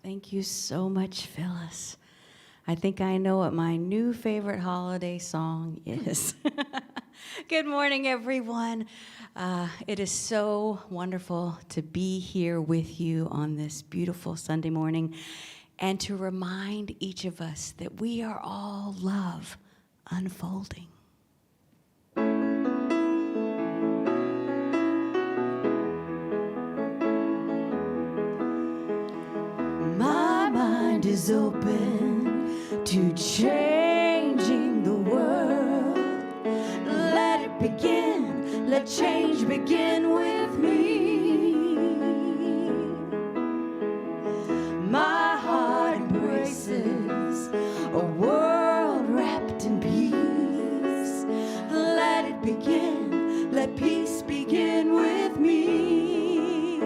Thank you so much, Phyllis. I think I know what my new favorite holiday song is. Good morning, everyone. It is so wonderful to be here with you on this beautiful Sunday morning and to remind each of us that we are all love unfolding. My mind is open to changing the world. Let it begin, let change begin with me. My heart embraces a world wrapped in peace. Let it begin, let peace begin with me.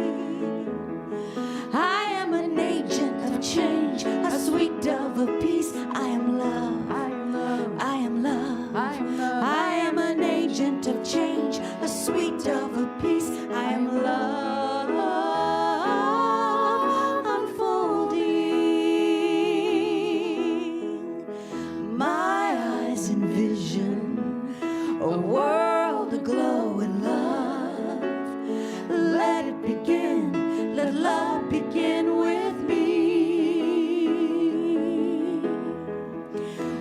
I am an agent of change, a sweet dove of peace. I am love, I am love, I am love, I am love. I am an agent of change, a sweet dove of peace. I am love unfolding. My eyes envision a world aglow in love. Let it begin, let love begin with me.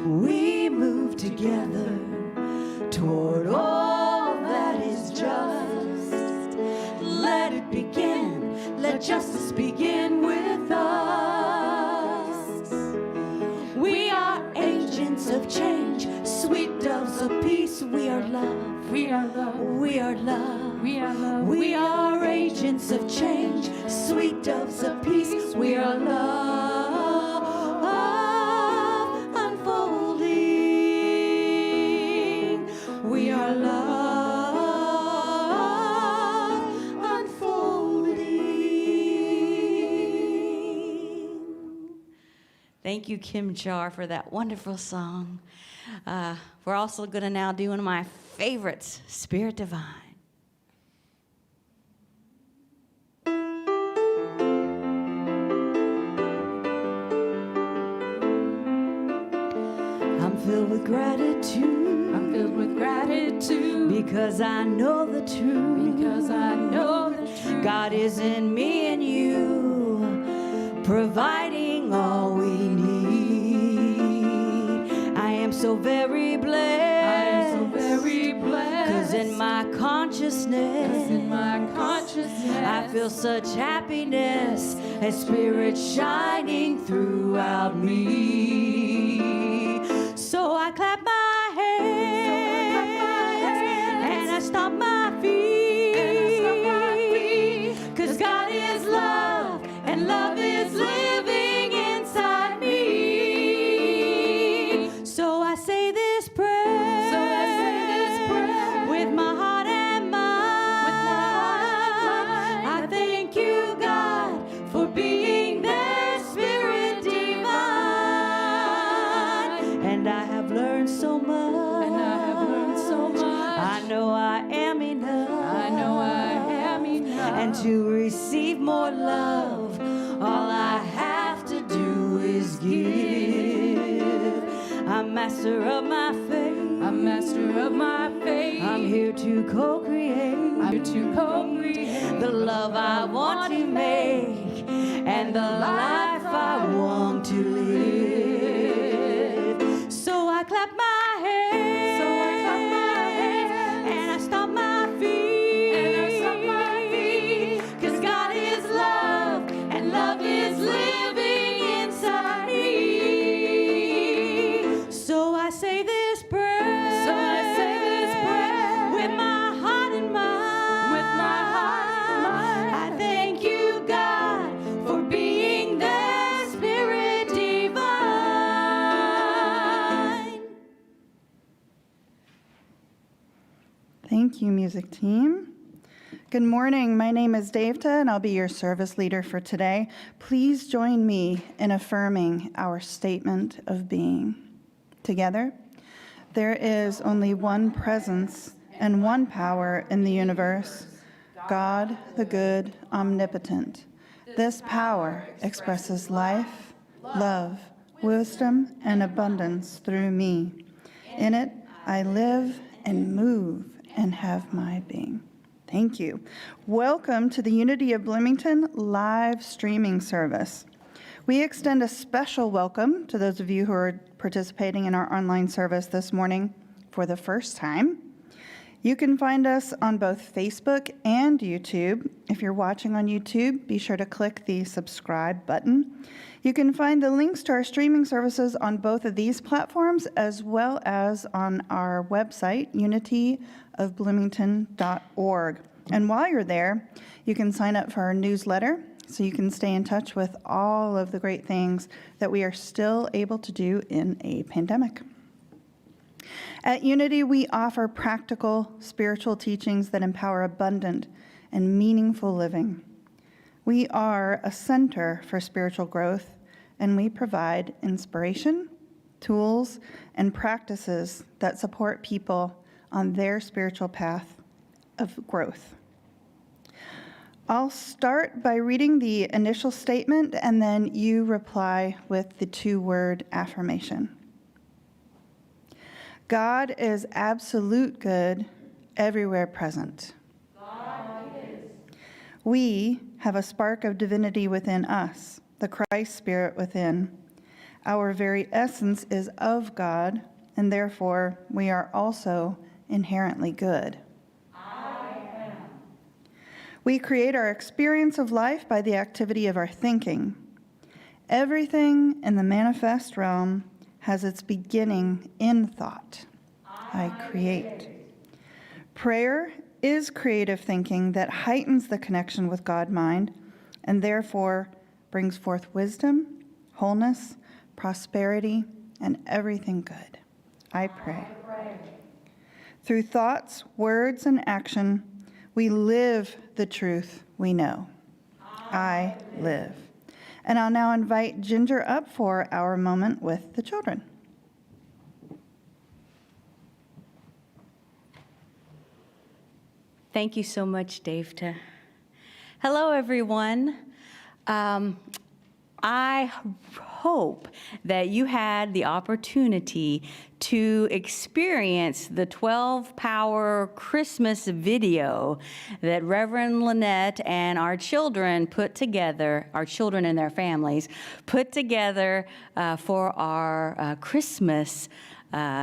We move together toward all that is just. Let it begin, let justice begin with us. We are agents of change, sweet doves of peace. We are love, we are love, we are love, we are love. We are agents of change, sweet doves of peace. We are love unfolding. We are love unfolding. Thank you, Kim Jar, for that wonderful song. We're also going to now do one of my favorites, Spirit Divine. I'm filled with gratitude. I'm filled with gratitude because I know the truth. Because I know the truth. God is in me and you, providing all we need. I am so very blessed. I am so very blessed. 'Cause in my consciousness, I feel such happiness and spirit shining throughout me. So I clap my hands and I stomp my feet. 'Cause God is love and love is living inside me. So I say this prayer, with my heart and mind. I thank you, God, for being there, Spirit divine. And I have learned so much. I know I am enough. And to receive more love, all I have to do is give. I'm master of my faith. I'm here to co-create. The love I want to make and the life I want to live. So I clap my hands, and I stomp my feet. 'Cause God is love and love is living inside me. So I say this prayer, with my heart and mind. I thank you, God, for being there, Spirit divine. Thank you, music team. Good morning. My name is Devta, and I'll be your service leader for today. Please join me in affirming our statement of being. Together, there is only one presence and one power in the universe, God, the good, omnipotent, This power expresses life, love, wisdom, and abundance through me. In it, I live and move and have my being. Thank you. Welcome to the Unity of Bloomington live streaming service. We extend a special welcome to those of you who are participating in our online service this morning for the first time. You can find us on both Facebook and YouTube. If you're watching on YouTube, be sure to click the subscribe button. You can find the links to our streaming services on both of these platforms, as well as on our website, unityofbloomington.org. And while you're there, you can sign up for our newsletter so you can stay in touch with all of the great things that we are still able to do in a pandemic. At Unity, we offer practical spiritual teachings that empower abundant and meaningful living. We are a center for spiritual growth, and we provide inspiration, tools, and practices that support people on their spiritual path of growth. I'll start by reading the initial statement, and then you reply with the two-word affirmation. God is absolute good, everywhere present. God is. We have a spark of divinity within us, the Christ Spirit within. Our very essence is of God, and therefore we are also inherently good. I am. We create our experience of life by the activity of our thinking. Everything in the manifest realm has its beginning in thought. I create. Prayer is creative thinking that heightens the connection with God-mind and therefore brings forth wisdom, wholeness, prosperity, and everything good. I pray. Through thoughts, words, and action, we live the truth we know. I live. And I'll now invite Ginger up for our moment with the children. Thank you so much, Daveta. Hello, everyone. I hope that you had the opportunity to experience the 12-Power Christmas video that Reverend Lynette and our children put together, our children and their families, put together for our Christmas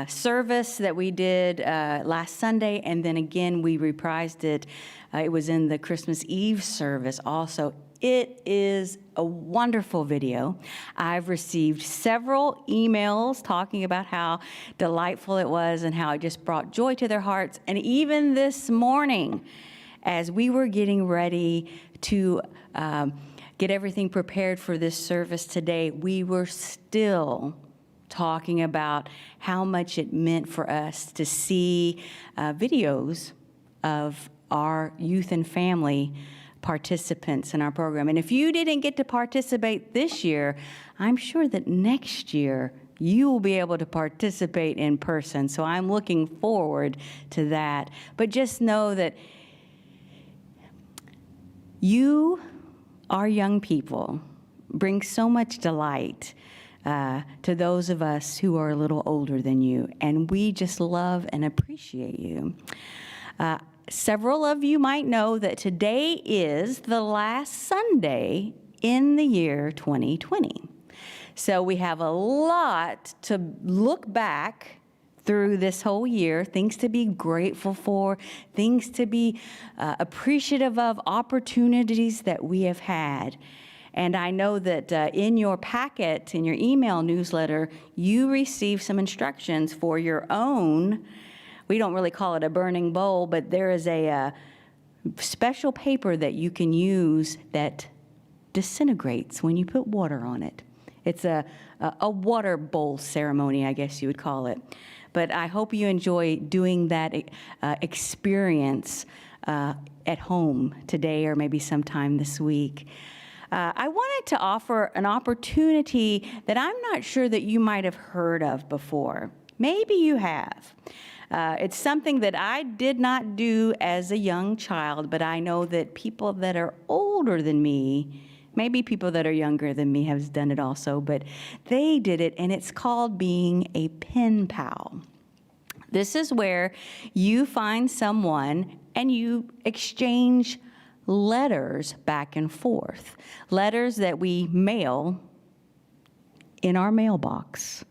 service that we did last Sunday, and then again we reprised it. It was in the Christmas Eve service also. It is a wonderful video. I've received several emails talking about how delightful it was and how it just brought joy to their hearts. And even this morning, as we were getting ready to get everything prepared for this service today, we were still talking about how much it meant for us to see videos of our youth and family participants in our program. And if you didn't get to participate this year, I'm sure that next year you will be able to participate in person. So I'm looking forward to that. But just know that you, our young people, bring so much delight to those of us who are a little older than you, and we just love and appreciate you. Several of you might know that today is the last Sunday in the year 2020. So we have a lot to look back through this whole year, things to be grateful for, things to be appreciative of, opportunities that we have had. And I know that in your packet, in your email newsletter, you received some instructions for your own. We don't really call it a burning bowl, but there is a special paper that you can use that disintegrates when you put water on it. It's a water bowl ceremony, I guess you would call it. But I hope you enjoy doing that experience at home today or maybe sometime this week. I wanted to offer an opportunity that I'm not sure that you might have heard of before. Maybe you have. It's something that I did not do as a young child, but I know that people that are older than me Maybe people that are younger than me have done it also, but they did it, and it's called being a pen pal. This is where you find someone and you exchange letters back and forth, letters that we mail in our mailbox.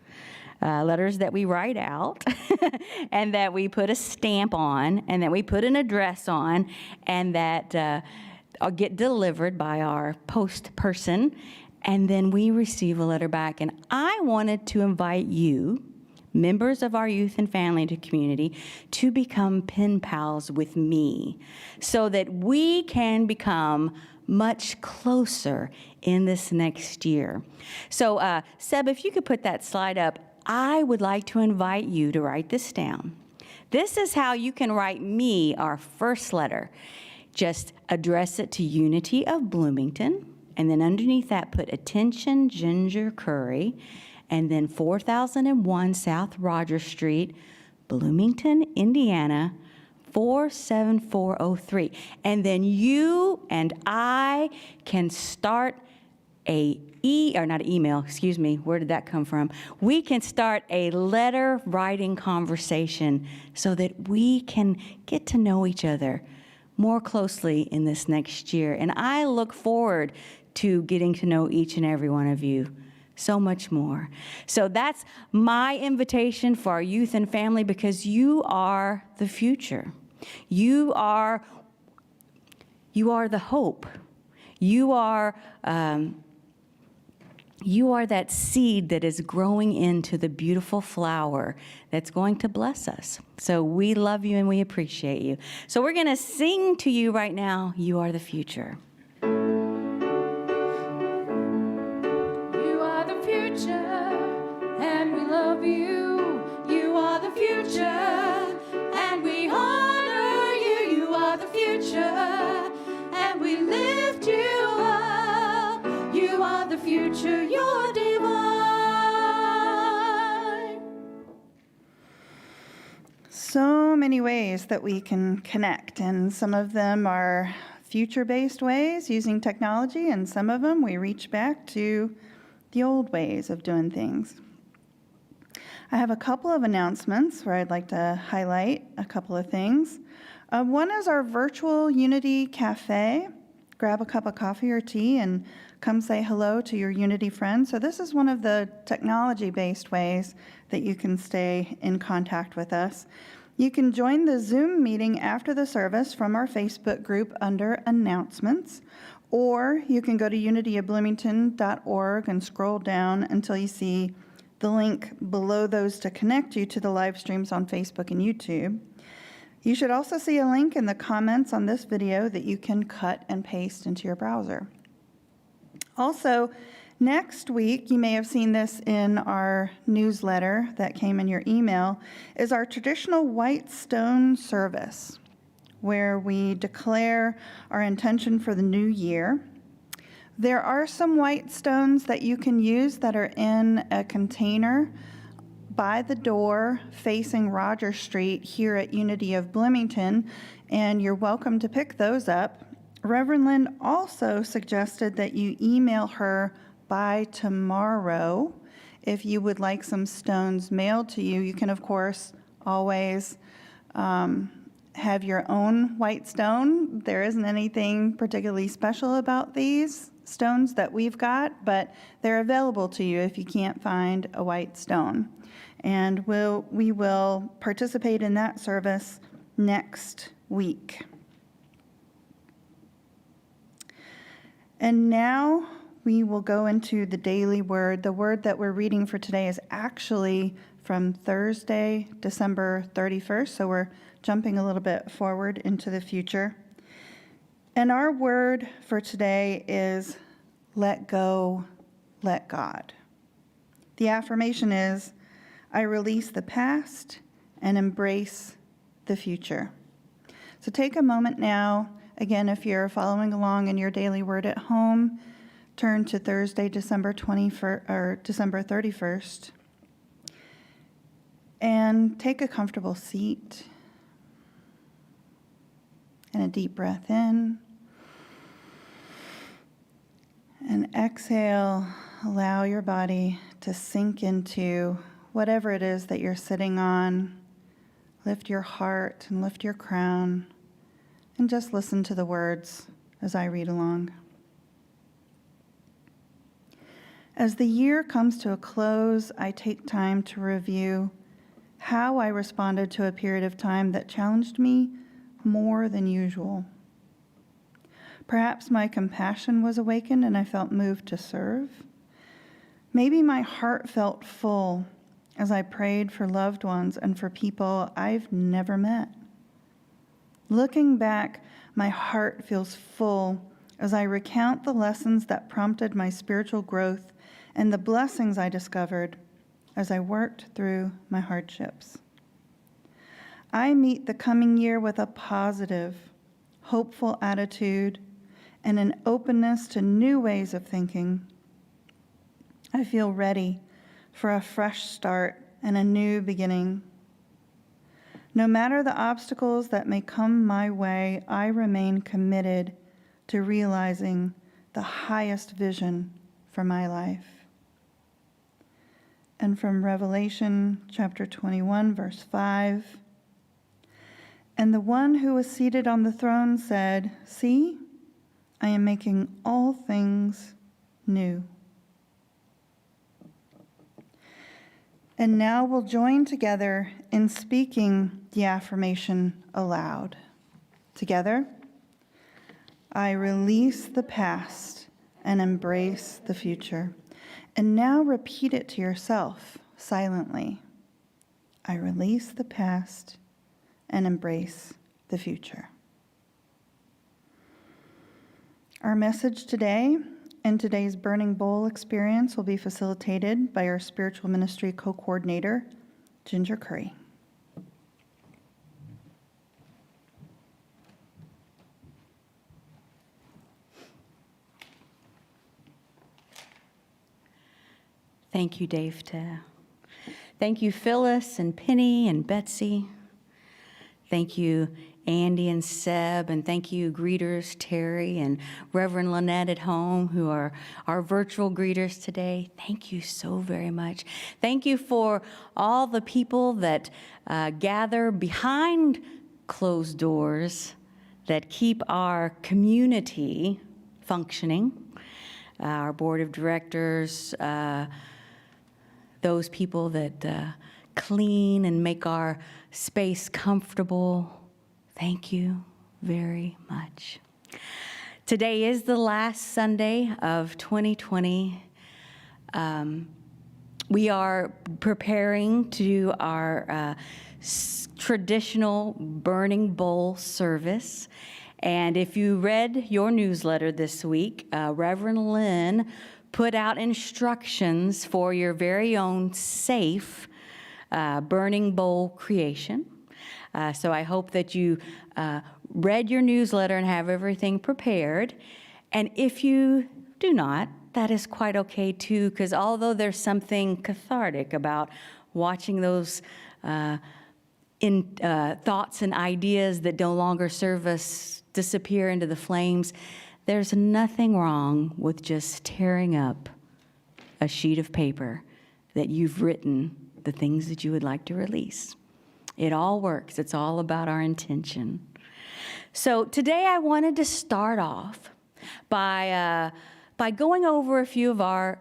Letters that we write out and that we put a stamp on and that we put an address on and that get delivered by our post person, and then we receive a letter back. And I wanted to invite you, members of our youth and family community, to become pen pals with me so that we can become much closer in this next year. So Seb, if you could put that slide up, I would like to invite you to write this down. This is how you can write me our first letter. Just address it to Unity of Bloomington, and then underneath that put attention Ginger Curry, and then 4001 South Rogers Street, Bloomington, Indiana, 47403. And then you and I can start not email, excuse me, where did that come from? We can start a letter writing conversation so that we can get to know each other more closely in this next year. And I look forward to getting to know each and every one of you so much more. So that's my invitation for our youth and family, because you are the future. You are the hope. You are that seed that is growing into the beautiful flower that's going to bless us. So we love you and we appreciate you. So we're going to sing to you right now, You Are the Future. You are the future, and we love you. You are the future, and we honor you. You are the future, and we lift you up. You are the future, you're divine. So many ways that we can connect, and some of them are future-based ways using technology, and some of them we reach back to the old ways of doing things. I have a couple of announcements where I'd like to highlight a couple of things. One is our virtual Unity Cafe. Grab a cup of coffee or tea and come say hello to your Unity friends. So this is one of the technology-based ways that you can stay in contact with us. You can join the Zoom meeting after the service from our Facebook group under Announcements, or you can go to unityofbloomington.org and scroll down until you see the link below those to connect you to the live streams on Facebook and YouTube. You should also see a link in the comments on this video that you can cut and paste into your browser. Also, next week, you may have seen this in our newsletter that came in your email, is our traditional white stone service, where we declare our intention for the new year. There are some white stones that you can use that are in a container by the door facing Rogers Street here at Unity of Bloomington, and you're welcome to pick those up. Reverend Lynn also suggested that you email her by tomorrow if you would like some stones mailed to you. You can, of course, always have your own white stone. There isn't anything particularly special about these stones that we've got, but they're available to you if you can't find a white stone. And we will participate in that service next week. And now we will go into the daily word. The word that we're reading for today is actually from Thursday, December 31st, so we're jumping a little bit forward into the future. And our word for today is let go, let God. The affirmation is, I release the past and embrace the future. So take a moment now. Again, if you're following along in your daily word at home, turn to Thursday, December 31st, and take a comfortable seat and a deep breath in And exhale, allow your body to sink into whatever it is that you're sitting on. Lift your heart and lift your crown, and just listen to the words as I read along. As the year comes to a close, I take time to review how I responded to a period of time that challenged me more than usual. Perhaps my compassion was awakened and I felt moved to serve. Maybe my heart felt full as I prayed for loved ones and for people I've never met. Looking back, my heart feels full as I recount the lessons that prompted my spiritual growth and the blessings I discovered as I worked through my hardships. I meet the coming year with a positive, hopeful attitude and an openness to new ways of thinking. I feel ready for a fresh start and a new beginning. No matter the obstacles that may come my way, I remain committed to realizing the highest vision for my life. And from Revelation chapter 21, verse 5, and the one who was seated on the throne said, "See, I am making all things new." And now we'll join together in speaking the affirmation aloud. Together, I release the past and embrace the future. And now repeat it to yourself silently. I release the past and embrace the future. Our message today and today's Burning Bowl experience will be facilitated by our spiritual ministry co-coordinator, Ginger Curry. Thank you, Dave. Thank you, Phyllis and Penny and Betsy. Thank you, Andy and Seb, and thank you, greeters, Terry and Reverend Lynette at home, who are our virtual greeters today. Thank you so very much. Thank you for all the people that gather behind closed doors that keep our community functioning. Our board of directors, those people that clean and make our space comfortable. Thank you very much. Today is the last Sunday of 2020. We are preparing to do our traditional Burning Bowl service. And if you read your newsletter this week, Reverend Lynn put out instructions for your very own safe Burning Bowl creation. So I hope that you read your newsletter and have everything prepared. And if you do not, that is quite okay too, because although there's something cathartic about watching those thoughts and ideas that no longer serve us disappear into the flames, there's nothing wrong with just tearing up a sheet of paper that you've written the things that you would like to release. It all works. It's all about our intention. So today I wanted to start off by going over a few of our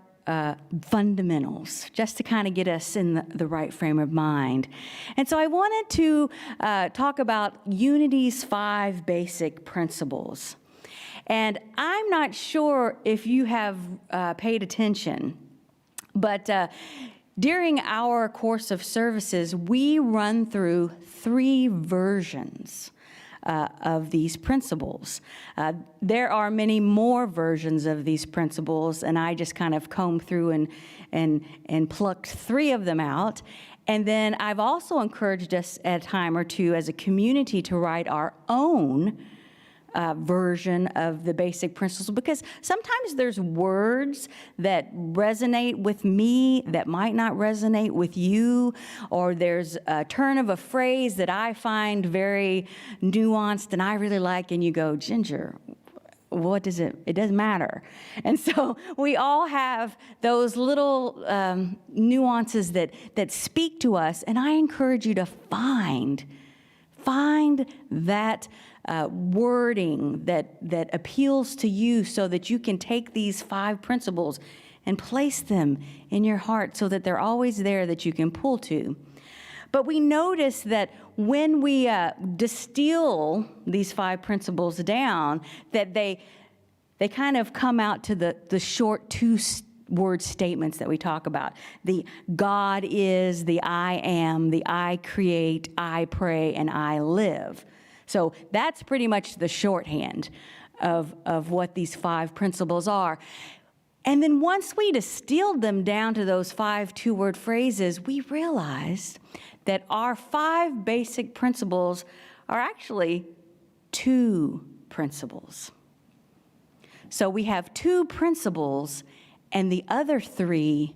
fundamentals, just to kind of get us in the right frame of mind. And so I wanted to talk about Unity's 5 basic principles. And I'm not sure if you have paid attention, but during our course of services, we run through 3 versions of these principles. There are many more versions of these principles, and I just kind of combed through and plucked 3 of them out. And then I've also encouraged us at a time or two as a community to write our own version of the basic principles, because sometimes there's words that resonate with me that might not resonate with you, or there's a turn of a phrase that I find very nuanced and I really like, and you go, Ginger, what does it doesn't matter. And so we all have those little nuances that speak to us, and I encourage you to find that wording that appeals to you so that you can take these 5 principles and place them in your heart so that they're always there that you can pull to. But we notice that when we distill these 5 principles down, that they kind of come out to the short 2-word statements that we talk about. The God is, the I am, the I create, I pray, and I live. So that's pretty much the shorthand of what these 5 principles are. And then once we distilled them down to those 5 2-word phrases, we realized that our 5 basic principles are actually 2 principles. So we have 2 principles, and the other 3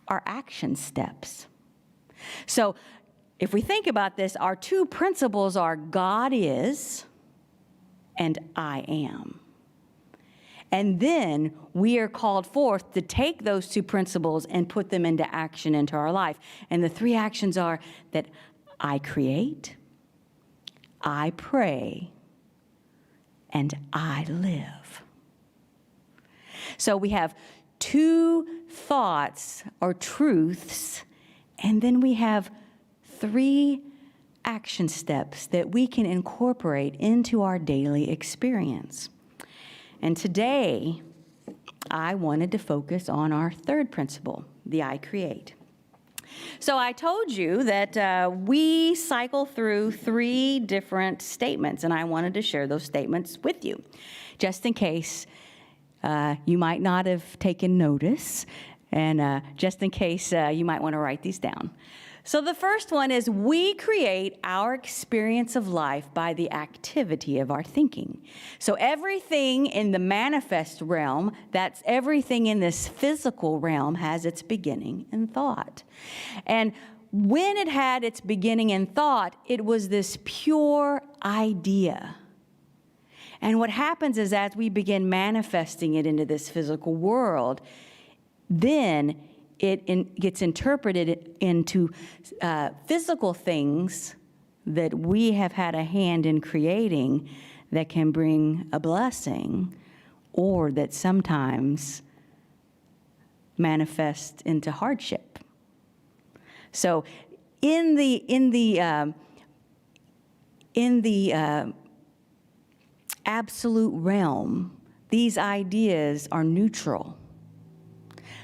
are action steps. So if we think about this, our 2 principles are God is and I am. And then we are called forth to take those 2 principles and put them into action into our life. And the 3 actions are that I create, I pray, and I live. So we have 2 thoughts or truths, and then we have 3 action steps that we can incorporate into our daily experience. And today, I wanted to focus on our 3rd principle, the I create. So I told you that we cycle through 3 different statements, and I wanted to share those statements with you, just in case you might not have taken notice, and just in case you might want to write these down. So the first one is we create our experience of life by the activity of our thinking. So everything in the manifest realm, that's everything in this physical realm, has its beginning in thought. And when it had its beginning in thought, it was this pure idea. And what happens is as we begin manifesting it into this physical world, then it gets interpreted into physical things that we have had a hand in creating that can bring a blessing, or that sometimes manifest into hardship. So in the absolute realm, these ideas are neutral.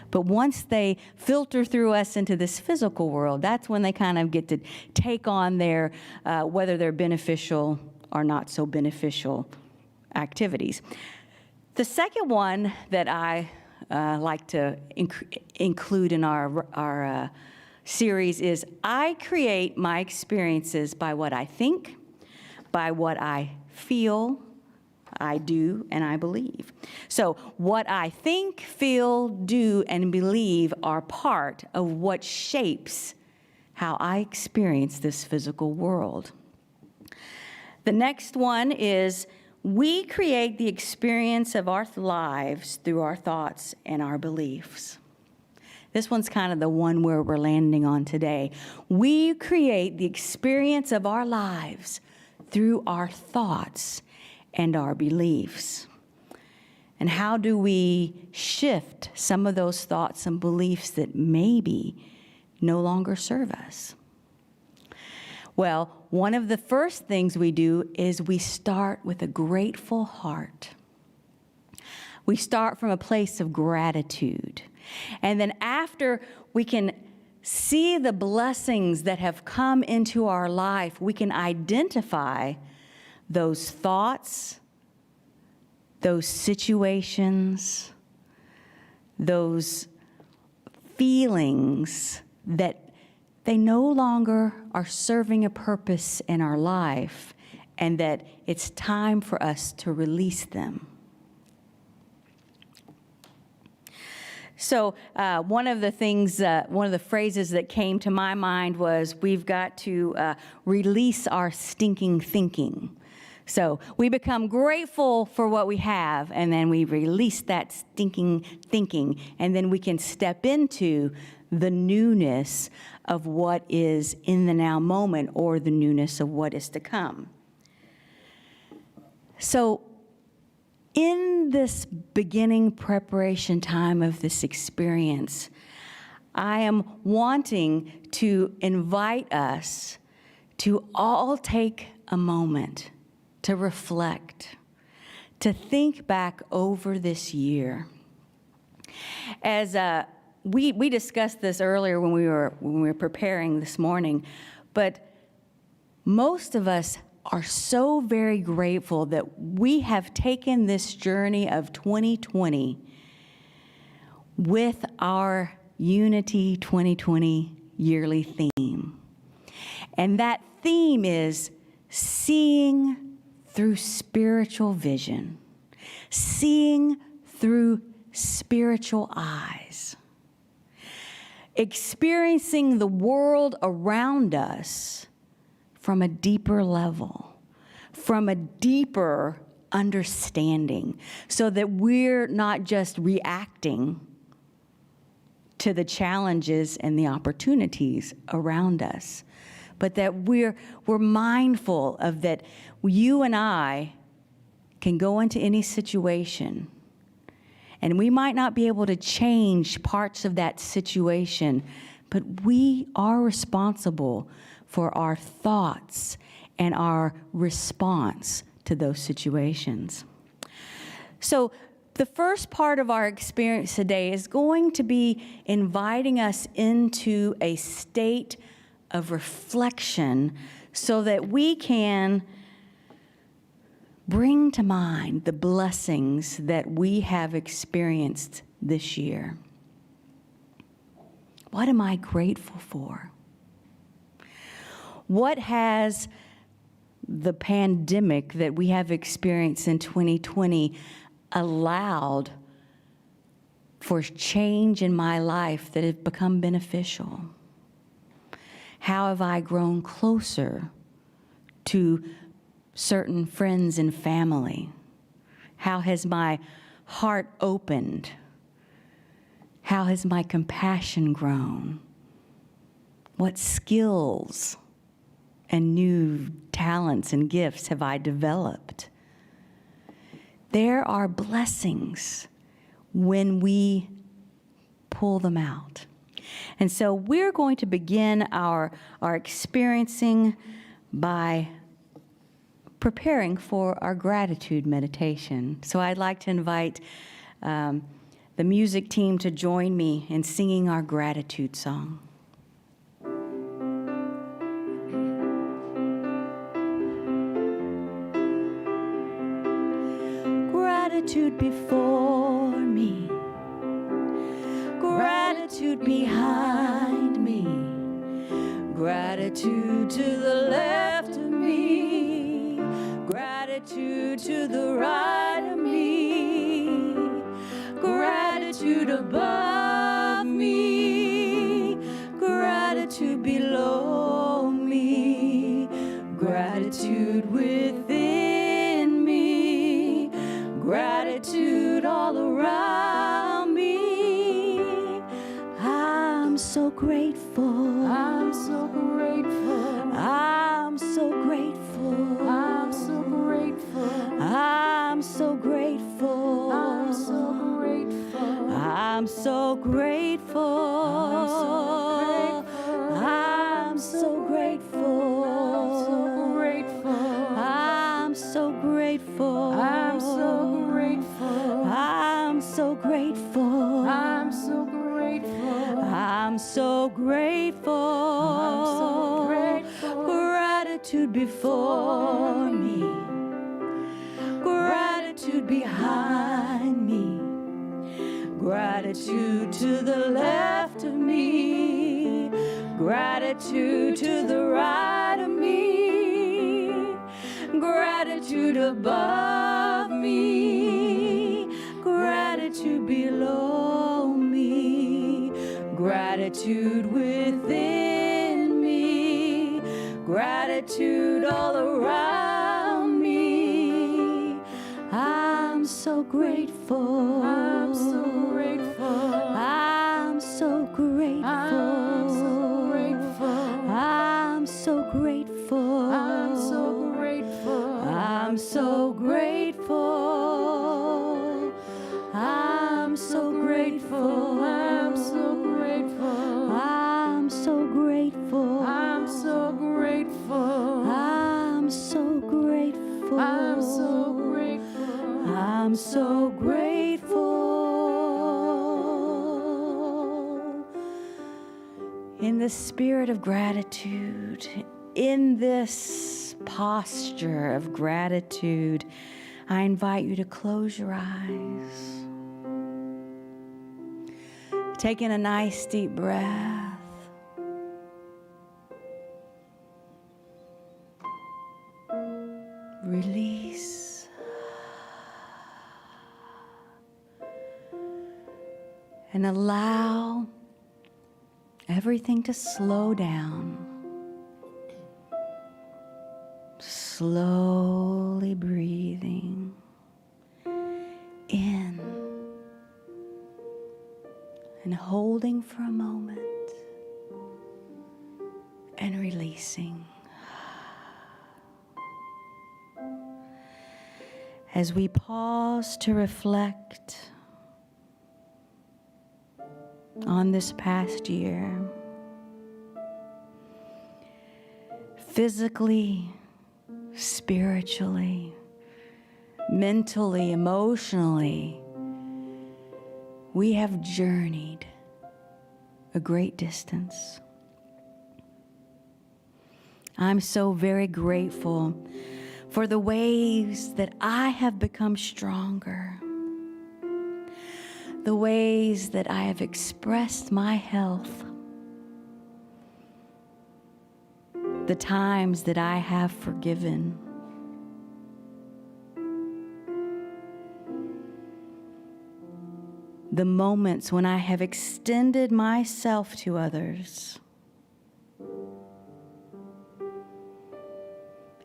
But once they filter through us into this physical world, that's when they kind of get to take on their, whether they're beneficial or not so beneficial activities. The second one that I like to include in our series is I create my experiences by what I think, by what I feel, I do, and I believe. So what I think, feel, do, and believe are part of what shapes how I experience this physical world. The next one is we create the experience of our lives through our thoughts and our beliefs. This one's kind of the one where we're landing on today. We create the experience of our lives through our thoughts and our beliefs. And how do we shift some of those thoughts and beliefs that maybe no longer serve us? Well, one of the first things we do is we start with a grateful heart. We start from a place of gratitude. And then after we can see the blessings that have come into our life, we can identify those thoughts, those situations, those feelings that they no longer are serving a purpose in our life, and that it's time for us to release them. So one of the phrases that came to my mind was, we've got to release our stinking thinking. So we become grateful for what we have, and then we release that stinking thinking, and then we can step into the newness of what is in the now moment, or the newness of what is to come. So in this beginning preparation time of this experience, I am wanting to invite us to all take a moment to reflect, to think back over this year. As we discussed this earlier when we were preparing this morning, but most of us are so very grateful that we have taken this journey of 2020 with our Unity 2020 yearly theme. And that theme is seeing through spiritual vision, seeing through spiritual eyes, experiencing the world around us from a deeper level, from a deeper understanding, so that we're not just reacting to the challenges and the opportunities around us, but that we're mindful of that you and I can go into any situation, and we might not be able to change parts of that situation, but we are responsible for our thoughts and our response to those situations. So the first part of our experience today is going to be inviting us into a state of reflection so that we can bring to mind the blessings that we have experienced this year. What am I grateful for? What has the pandemic that we have experienced in 2020 allowed for change in my life that have become beneficial? How have I grown closer to certain friends and family? How has my heart opened? How has my compassion grown? What skills and new talents and gifts have I developed? There are blessings when we pull them out. And so we're going to begin our experiencing by preparing for our gratitude meditation. So I'd like to invite the music team to join me in singing our gratitude song. Gratitude before me, gratitude behind me, gratitude to the left of me, gratitude to the right of me, gratitude above me, gratitude below me, gratitude within me, gratitude all around me. I'm so grateful. I'm so grateful. I'm so grateful. I'm so grateful. I'm so grateful. I'm so grateful. I'm so grateful. I'm so grateful. I'm so grateful. I'm so grateful. I'm so grateful. I'm so grateful. I'm so grateful. Gratitude before me, gratitude behind me, gratitude to the left of me, gratitude to the right of me, gratitude above me, gratitude below me, gratitude within me, gratitude all around me. so grateful. I'm so grateful. I'm so grateful. I'm so grateful. I'm so grateful. I'm so grateful. I'm so grateful. I'm so grateful. I'm so grateful. I'm so grateful. I'm so grateful. I'm so grateful. I'm so grateful. In the spirit of gratitude, in this posture of gratitude, I invite you to close your eyes. Taking a nice deep breath. Release. And allow everything to slow down. Slowly breathing in and holding for a moment and releasing. As we pause to reflect on this past year, physically, spiritually, mentally, emotionally, we have journeyed a great distance. I'm so very grateful for the ways that I have become stronger, the ways that I have expressed my health, the times that I have forgiven, the moments when I have extended myself to others,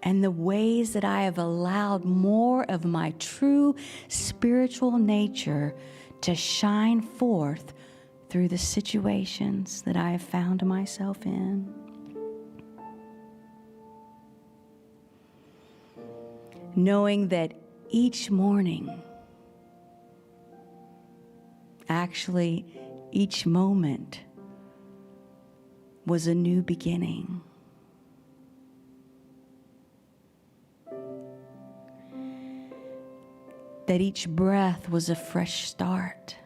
and the ways that I have allowed more of my true spiritual nature to shine forth through the situations that I have found myself in. Knowing that each morning, actually each moment, was a new beginning. That each breath was a fresh start.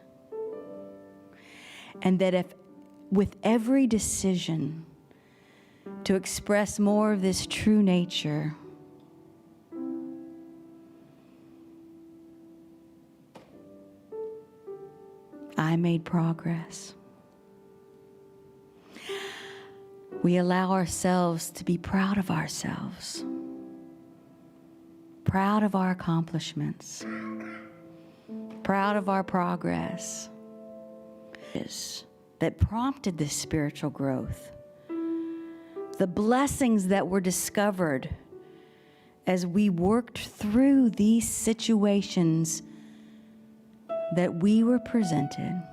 And that if with every decision to express more of this true nature, I made progress. We allow ourselves to be proud of ourselves, proud of our accomplishments, proud of our progress that prompted this spiritual growth, the blessings that were discovered as we worked through these situations that we were presented.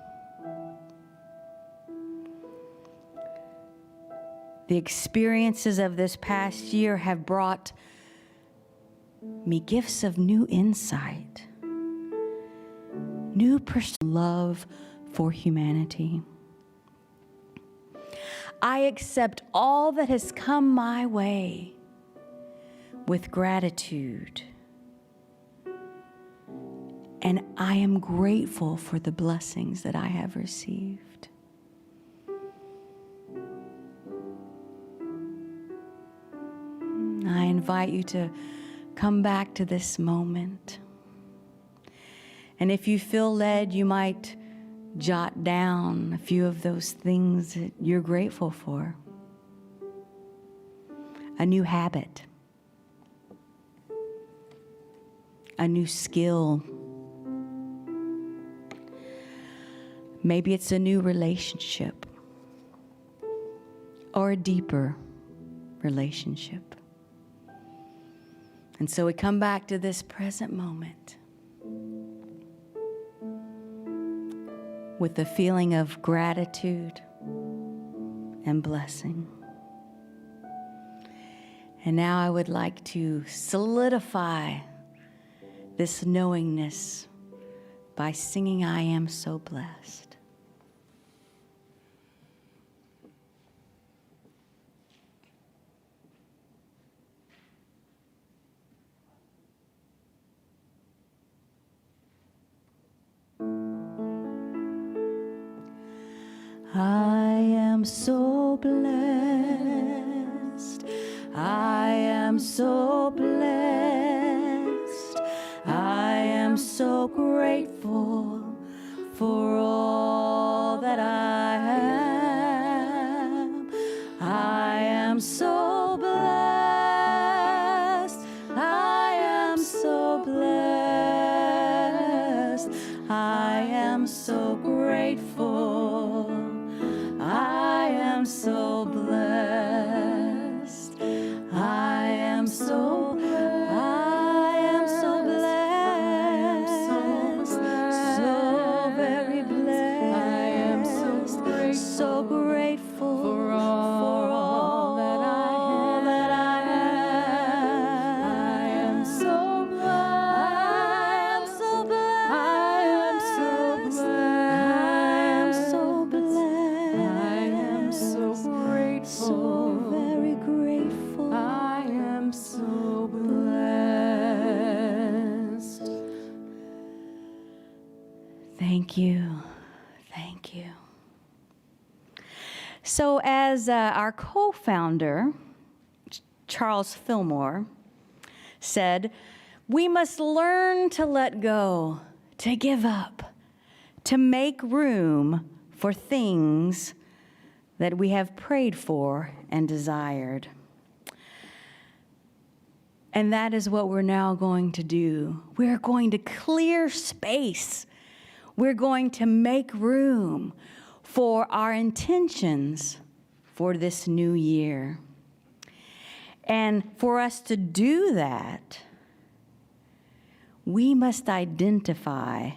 The experiences of this past year have brought me gifts of new insight, new personal love for humanity. I accept all that has come my way with gratitude, and I am grateful for the blessings that I have received. I invite you to come back to this moment. And if you feel led, you might jot down a few of those things that you're grateful for. A new habit, a new skill. Maybe it's a new relationship or a deeper relationship. And so we come back to this present moment. with a feeling of gratitude and blessing. And now I would like to solidify this knowingness by singing I Am So Blessed. I am so blessed. I am so blessed. I am so grateful for all that I am. I am so blessed. I am so blessed. I am so grateful. I am so blessed. I am so blessed. I am so blessed. So very blessed. I am so grateful for all that I have. I am so blessed. I am so blessed. I am so blessed. So very grateful. I am so blessed. Thank you. Thank you. So as our co-founder, Charles Fillmore, said, we must learn to let go, to give up, to make room for things that we have prayed for and desired. And that is what we're now going to do. We're going to clear space. We're going to make room for our intentions for this new year. And for us to do that, we must identify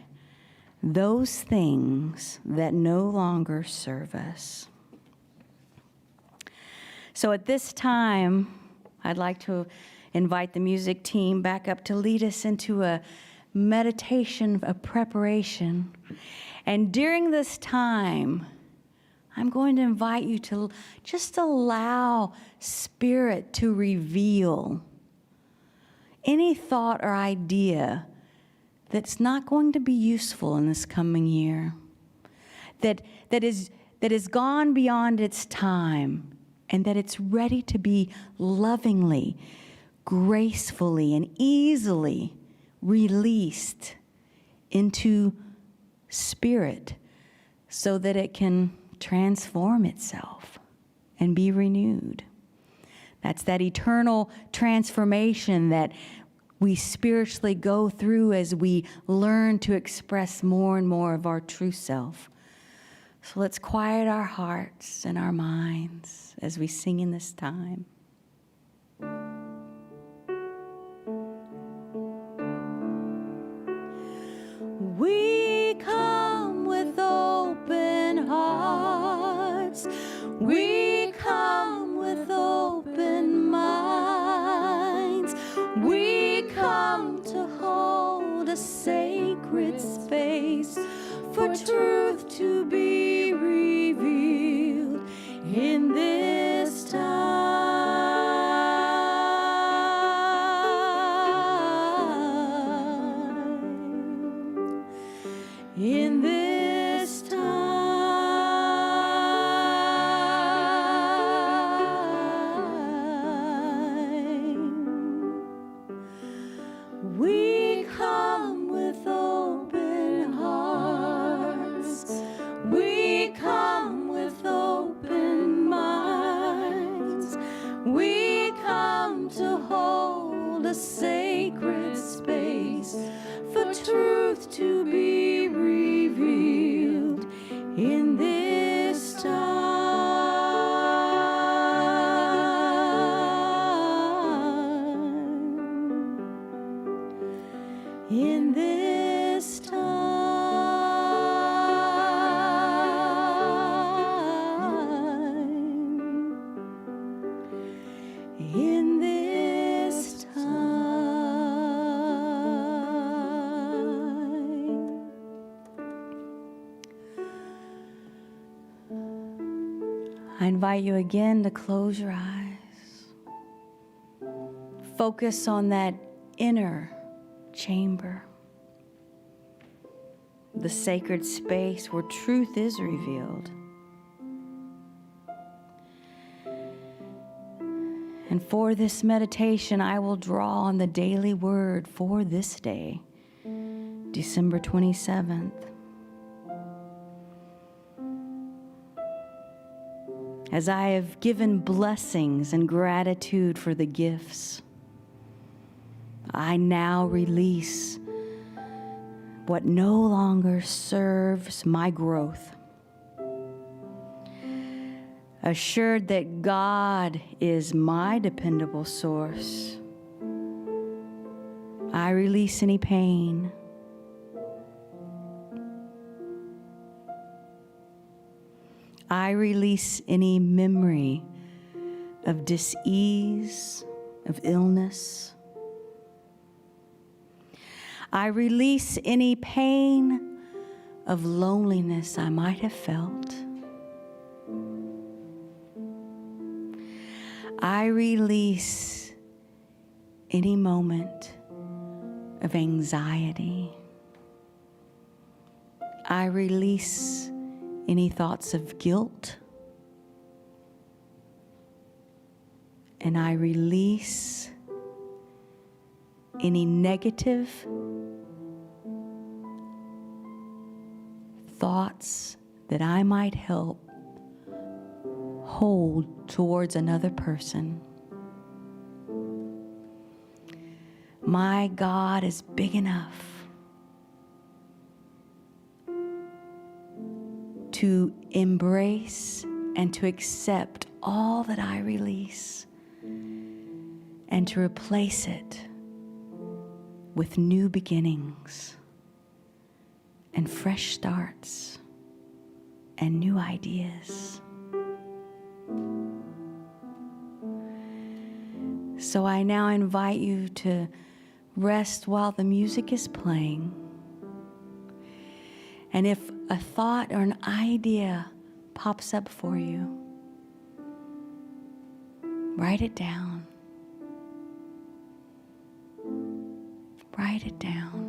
those things that no longer serve us. So at this time, I'd like to invite the music team back up to lead us into a meditation of preparation. And during this time, I'm going to invite you to just allow Spirit to reveal any thought or idea that's not going to be useful in this coming year, that is gone beyond its time, and that it's ready to be lovingly, gracefully, and easily released into Spirit so that it can transform itself and be renewed. That's that eternal transformation that we spiritually go through as we learn to express more and more of our true self. So let's quiet our hearts and our minds as we sing in this time. We come with open hearts. We come with open minds. We come to hold a sacred space for truth to be revealed in this time. In this time, we come with open hearts. We come with open minds. We come to hold a sacred space for truth to be revealed I invite you again to close your eyes. Focus on that inner chamber, the sacred space where truth is revealed. And for this meditation, I will draw on the daily word for this day, December 27th. As I have given blessings and gratitude for the gifts, I now release what no longer serves my growth. Assured that God is my dependable source, I release any pain. I release any memory of dis-ease, of illness. I release any pain of loneliness I might have felt. I release any moment of anxiety. I release any thoughts of guilt. And I release any negative thoughts that I might help hold towards another person. My God is big enough to embrace and to accept all that I release and to replace it with new beginnings and fresh starts and new ideas. So I now invite you to rest while the music is playing. And if a thought or an idea pops up for you, write it down. Write it down.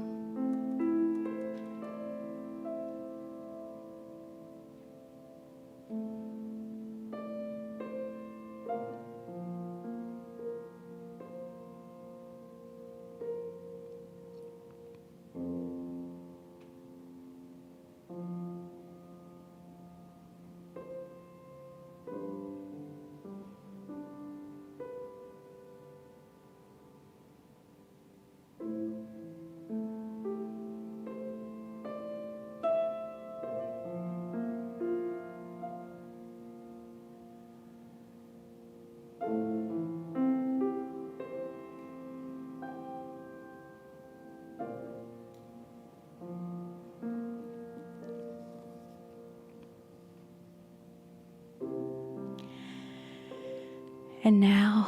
And now,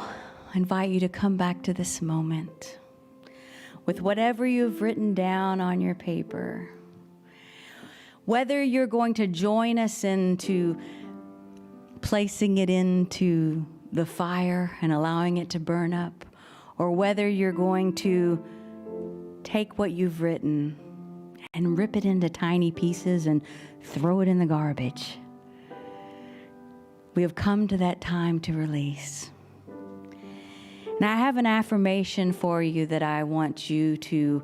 I invite you to come back to this moment with whatever you've written down on your paper. Whether you're going to join us into placing it into the fire and allowing it to burn up, or whether you're going to take what you've written and rip it into tiny pieces and throw it in the garbage. We have come to that time to release. Now, I have an affirmation for you that I want you to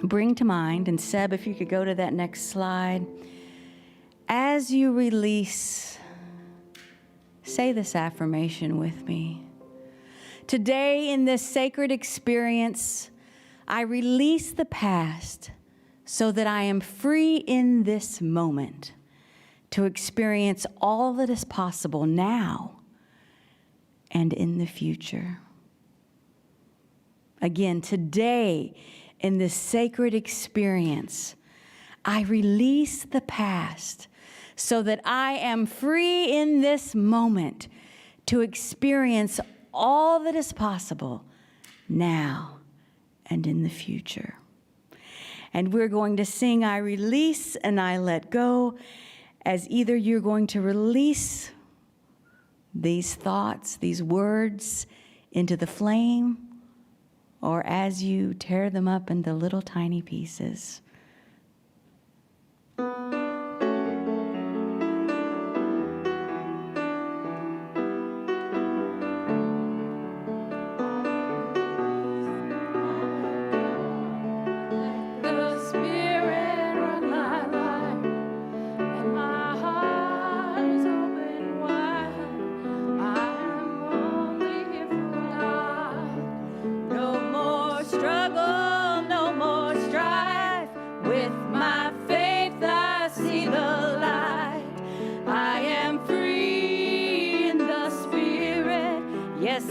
bring to mind. And Seb, if you could go to that next slide. As you release, say this affirmation with me. Today, in this sacred experience, I release the past so that I am free in this moment to experience all that is possible now and in the future. Again, today, in this sacred experience, I release the past so that I am free in this moment to experience all that is possible now and in the future. And we're going to sing, I release and I let go, as either you're going to release these thoughts, these words into the flame, or as you tear them up into little tiny pieces.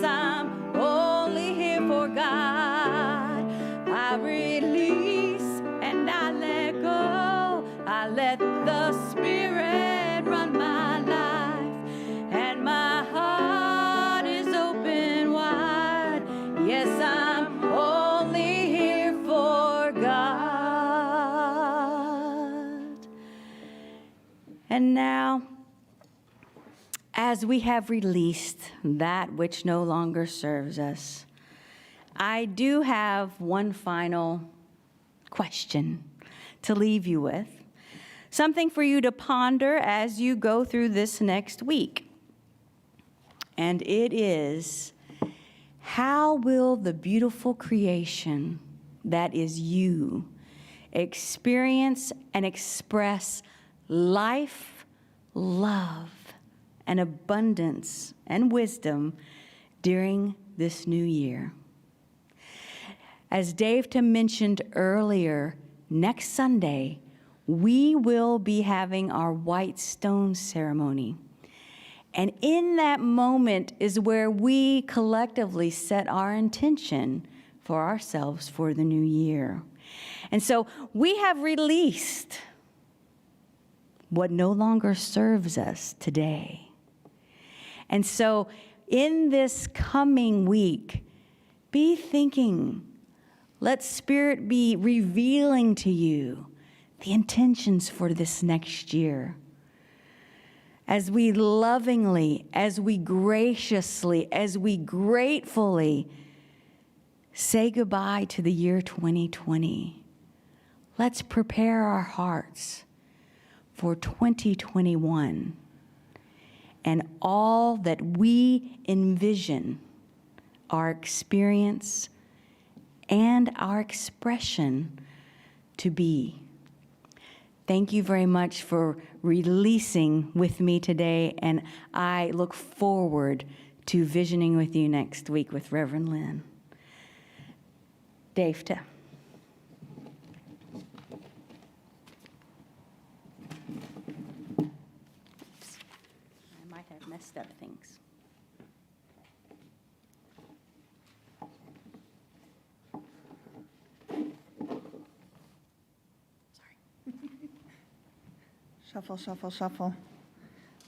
I'm only here for God. I release and I let go. I let the Spirit run my life, and my heart is open wide. Yes, I'm only here for God. And now, as we have released that which no longer serves us, I do have one final question to leave you with, something for you to ponder as you go through this next week. And it is, how will the beautiful creation that is you experience and express life, love, and abundance and wisdom during this new year? As Dave mentioned earlier, next Sunday, we will be having our white stone ceremony. And in that moment is where we collectively set our intention for ourselves for the new year. And so we have released what no longer serves us today. And so in this coming week, be thinking, let Spirit be revealing to you the intentions for this next year. As we lovingly, as we graciously, as we gratefully say goodbye to the year 2020, let's prepare our hearts for 2021. And all that we envision, our experience and our expression to be. Thank you very much for releasing with me today, and I look forward to visioning with you next week with Reverend Lynn. Davta. Messed up things. Sorry. Shuffle, shuffle, shuffle.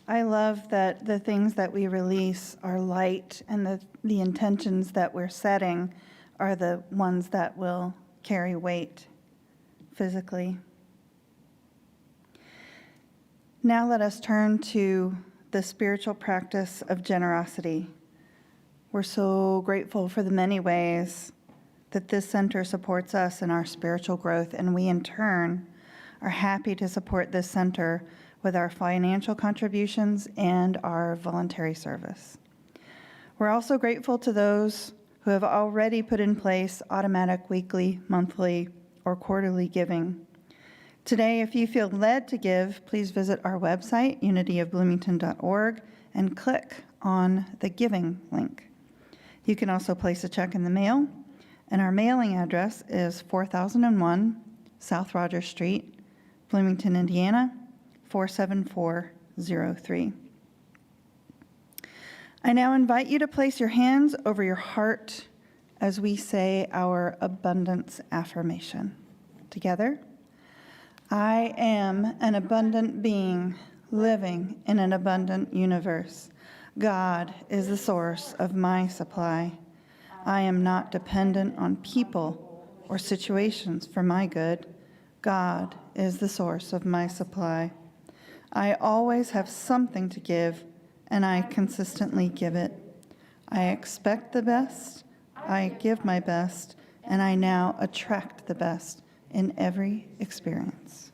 I love that the things that we release are light, and the intentions that we're setting are the ones that will carry weight physically. Now let us turn to the spiritual practice of generosity. We're so grateful for the many ways that this center supports us in our spiritual growth, and we in turn are happy to support this center with our financial contributions and our voluntary service. We're also grateful to those who have already put in place automatic weekly, monthly, or quarterly giving. Today, if you feel led to give, please visit our website, unityofbloomington.org, and click on the giving link. You can also place a check in the mail, and our mailing address is 4001 South Rogers Street, Bloomington, Indiana, 47403. I now invite you to place your hands over your heart as we say our abundance affirmation. Together. I am an abundant being living in an abundant universe. God is the source of my supply. I am not dependent on people or situations for my good. God is the source of my supply. I always have something to give, and I consistently give it. I expect the best, I give my best, and I now attract the best in every experience.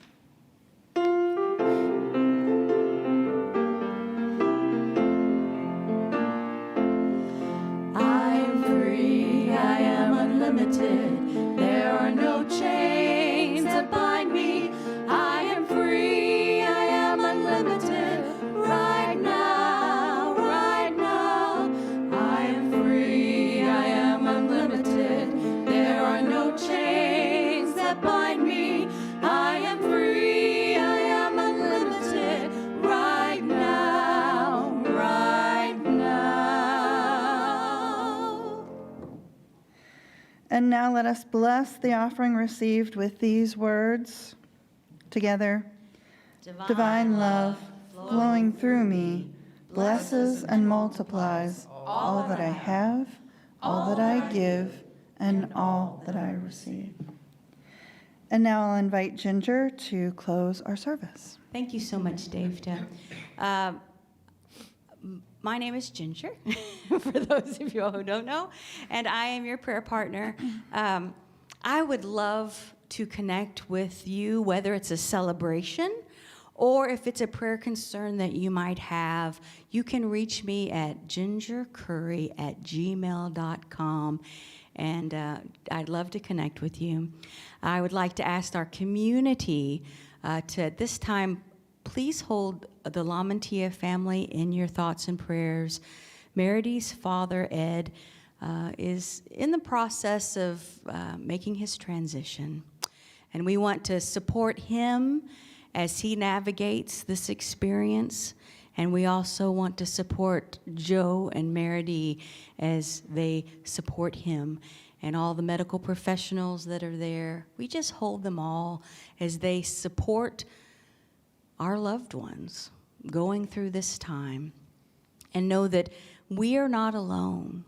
I'm free, I am unlimited. There are no chains that bind me. I am free, I am unlimited. Right now, right now. I am free, I am unlimited. There are no chains that bind me. I am free, I am unlimited. Right now, right now. And now let us bless the offering received with these words together. Divine love flowing through me blesses and multiplies all that I have, all that I give, and all that I receive. And now I'll invite Ginger to close our service. Thank you so much, Dave. My name is Ginger, for those of you who don't know, and I am your prayer partner. I would love to connect with you, whether it's a celebration or if it's a prayer concern that you might have. You can reach me at gingercurry@gmail.com, and I'd love to connect with you. I would like to ask our community to, at this time, please hold the Lamantia family in your thoughts and prayers. Meridy's father, Ed, is in the process of making his transition. And we want to support him as he navigates this experience. And we also want to support Joe and Meridy as they support him and all the medical professionals that are there. We just hold them all as they support our loved ones going through this time, and know that we are not alone.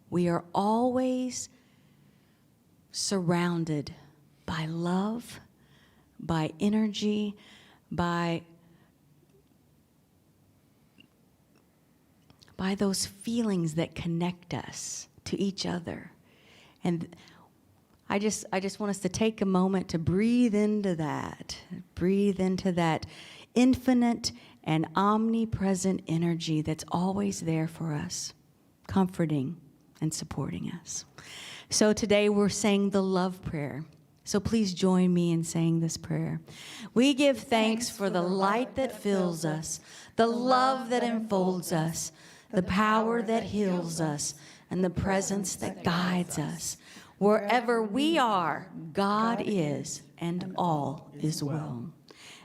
We are always surrounded by love, by energy, by those feelings that connect us to each other. And I just want us to take a moment to breathe into that infinite and omnipresent energy that's always there for us, comforting and supporting us. So today we're saying the love prayer. So please join me in saying this prayer. We give thanks for the light that fills us, the love that enfolds us, the power that heals us, and the presence that guides us. Wherever we are, God is, and all is well.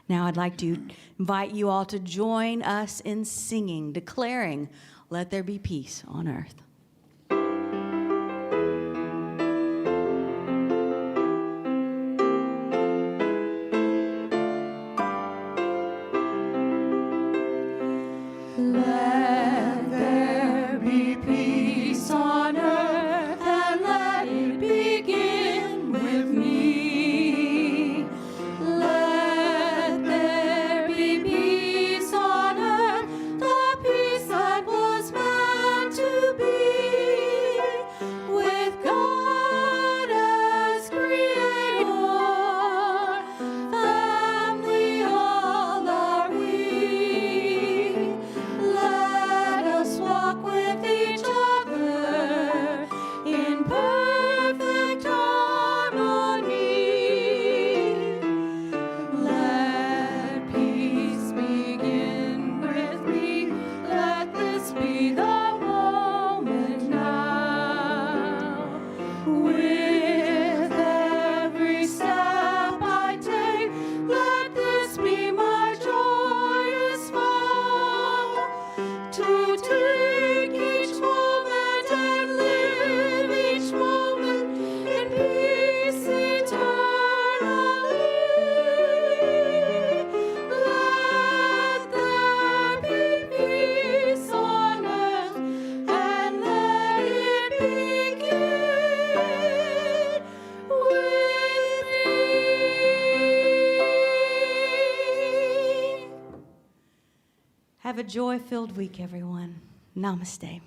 Now I'd like to invite you all to join us in singing, declaring, "Let there be peace on earth." Let there be peace on earth, and let it begin with me. Let there be peace on earth, the peace that was meant to be. Have a joy-filled week, everyone. Namaste.